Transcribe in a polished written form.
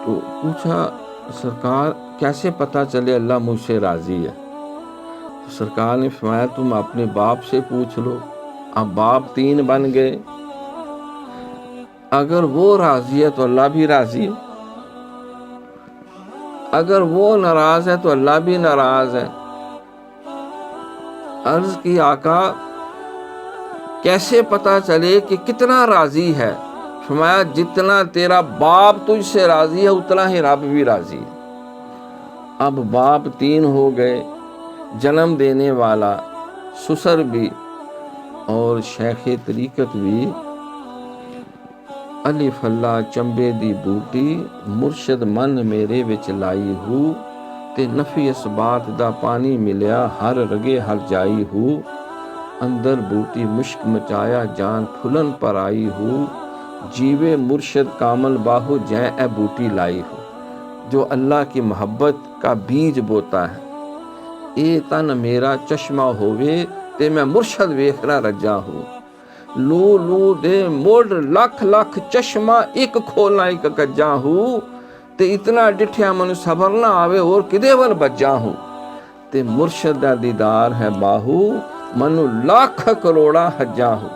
تو پوچھا سرکار کیسے پتہ چلے اللہ مجھ سے راضی ہے؟ تو سرکار نے فرمایا تم اپنے باپ سے پوچھ لو۔ اب باپ 3 بن گئے، اگر وہ راضی ہے تو اللہ بھی راضی ہے، اگر وہ ناراض ہے تو اللہ بھی ناراض ہے۔ عرض کی آقا کیسے پتہ چلے کہ کتنا راضی ہے؟ فرمایا جتنا تیرا باپ تجھ سے راضی ہے اتنا ہی رب بھی راضی ہے۔ اب باپ 3 ہو گئے، جنم دینے والا، سسر بھی اور شیخ طریقت بھی۔ الف اللہ چمبے دی بوٹی مرشد من میرے وچ لائی ہو، تے نفی اس بات دا پانی ملیا ہر رگے ہر جائی ہو۔ اندر بوٹی مشک مچایا جان پھلن پر آئی ہو، جیوے مرشد کامل باہو جے اے بوٹی لائی ہو۔ جو اللہ کی محبت کا بیج بوتا ہے، اے تن میرا چشمہ ہووے تے میں مرشد ویکھنا رجا ہو۔ لو لو دے موڑ لکھ لکھ چشمہ ایک کھولنا ایک کجا ہو، تے اتنا ڈٹھیا منو صبر نہ آوے اور کدے ول بجا ہو۔ تے مرشد دا دیدار ہے باہو منو لاکھ کروڑا حجا ہو۔